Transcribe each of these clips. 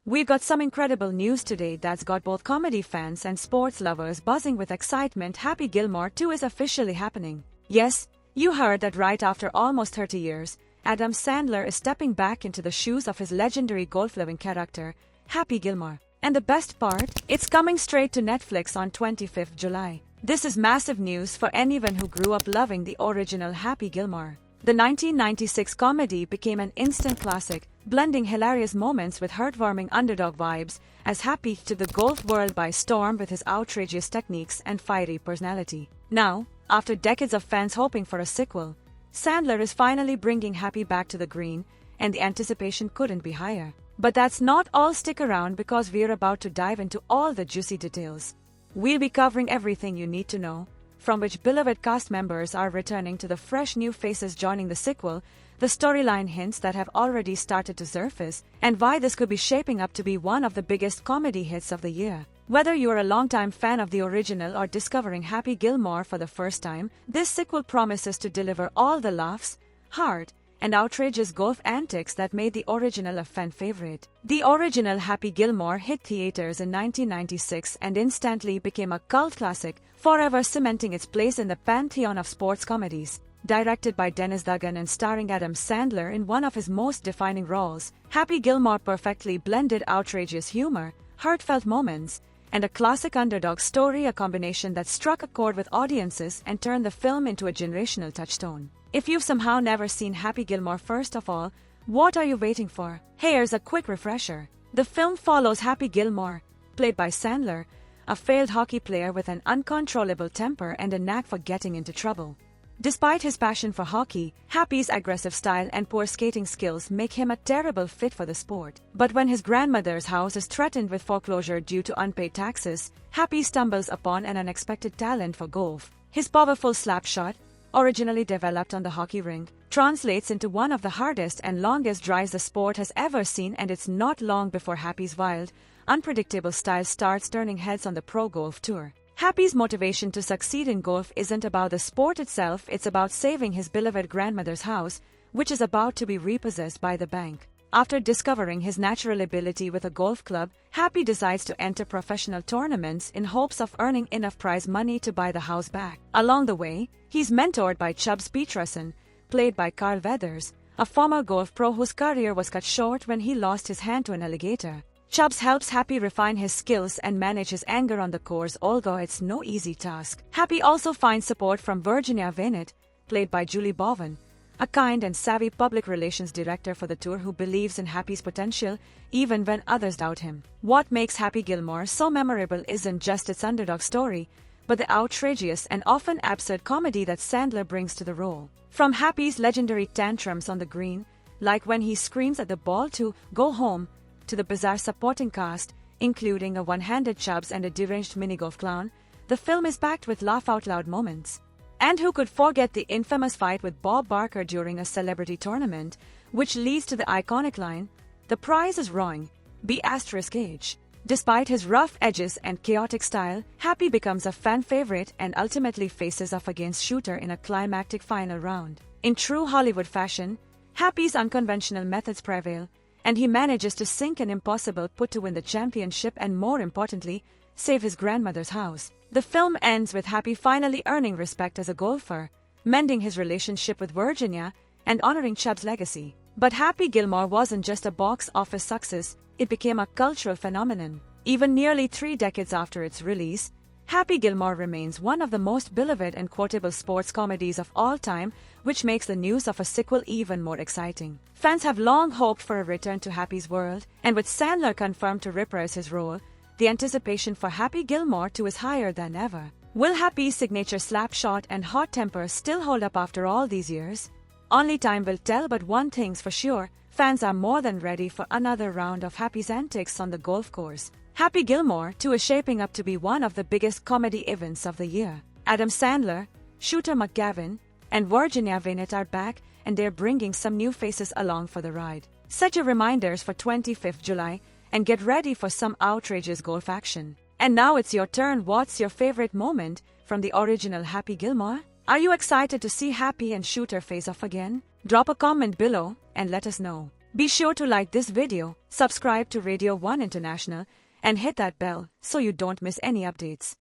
We've got some incredible news today that's got both comedy fans and sports lovers buzzing with excitement. Happy Gilmore 2 is officially happening. Yes, you heard that right. After almost 30 years, Adam Sandler is stepping back into the shoes of his legendary golf-loving character, Happy Gilmore. And the best part? It's coming straight to Netflix on 25th July. This is massive news for anyone who grew up loving the original Happy Gilmore. The 1996 comedy became an instant classic, blending hilarious moments with heartwarming underdog vibes, as Happy took the golf world by storm with his outrageous techniques and fiery personality. Now, after decades of fans hoping for a sequel, Sandler is finally bringing Happy back to the green, and the anticipation couldn't be higher. But that's not all. Stick around because we're about to dive into all the juicy details. We'll be covering everything you need to know, from which beloved cast members are returning to the fresh new faces joining the sequel, the storyline hints that have already started to surface, and why this could be shaping up to be one of the biggest comedy hits of the year. Whether you're a longtime fan of the original or discovering Happy Gilmore for the first time, this sequel promises to deliver all the laughs, heart, and outrageous golf antics that made the original a fan favorite. The original Happy Gilmore hit theaters in 1996 and instantly became a cult classic, forever cementing its place in the pantheon of sports comedies. Directed by Dennis Dugan and starring Adam Sandler in one of his most defining roles, Happy Gilmore perfectly blended outrageous humor, heartfelt moments, and a classic underdog story, a combination that struck a chord with audiences and turned the film into a generational touchstone. If you've somehow never seen Happy Gilmore, first of all, what are you waiting for? Here's a quick refresher. The film follows Happy Gilmore, played by Sandler, a failed hockey player with an uncontrollable temper and a knack for getting into trouble. Despite his passion for hockey, Happy's aggressive style and poor skating skills make him a terrible fit for the sport. But when his grandmother's house is threatened with foreclosure due to unpaid taxes, Happy stumbles upon an unexpected talent for golf. His powerful slap shot, originally developed on the hockey rink, translates into one of the hardest and longest drives the sport has ever seen, and it's not long before Happy's wild, unpredictable style starts turning heads on the pro golf tour. Happy's motivation to succeed in golf isn't about the sport itself, it's about saving his beloved grandmother's house, which is about to be repossessed by the bank. After discovering his natural ability with a golf club, Happy decides to enter professional tournaments in hopes of earning enough prize money to buy the house back. Along the way, he's mentored by Chubbs Peterson, played by Carl Weathers, a former golf pro whose career was cut short when he lost his hand to an alligator. Chubbs helps Happy refine his skills and manage his anger on the course, although it's no easy task. Happy also finds support from Venit, played by Julie Bowen, a kind and savvy public relations director for the tour who believes in Happy's potential even when others doubt him. What makes Happy Gilmore so memorable isn't just its underdog story, but the outrageous and often absurd comedy that Sandler brings to the role. From Happy's legendary tantrums on the green, like when he screams at the ball to go home, to the bizarre supporting cast, including a one-handed Chubbs and a deranged mini-golf clown, the film is packed with laugh-out-loud moments. And who could forget the infamous fight with Bob Barker during a celebrity tournament, which leads to the iconic line, "The prize is wrong, be*age." Despite his rough edges and chaotic style, Happy becomes a fan favorite and ultimately faces off against Shooter in a climactic final round. In true Hollywood fashion, Happy's unconventional methods prevail, and he manages to sink an impossible putt to win the championship and, more importantly, save his grandmother's house. The film ends with Happy finally earning respect as a golfer, mending his relationship with Virginia, and honoring Chubb's legacy. But Happy Gilmore wasn't just a box office success, it became a cultural phenomenon. Even nearly 3 decades after its release, Happy Gilmore remains one of the most beloved and quotable sports comedies of all time, which makes the news of a sequel even more exciting. Fans have long hoped for a return to Happy's world, and with Sandler confirmed to reprise his role, the anticipation for Happy Gilmore 2 is higher than ever. Will Happy's signature slap shot and hot temper still hold up after all these years? Only time will tell, but one thing's for sure, fans are more than ready for another round of Happy's antics on the golf course. Happy Gilmore 2 is shaping up to be one of the biggest comedy events of the year. Adam Sandler, Shooter McGavin, and Virginia Venit are back, and they're bringing some new faces along for the ride. Set your reminders for 25th July, and get ready for some outrageous golf action. And now it's your turn. What's your favorite moment from the original Happy Gilmore? Are you excited to see Happy and Shooter face off again? Drop a comment below and let us know. Be sure to like this video, subscribe to Radio 1 International, and hit that bell so you don't miss any updates.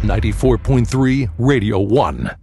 94.3 Radio 1.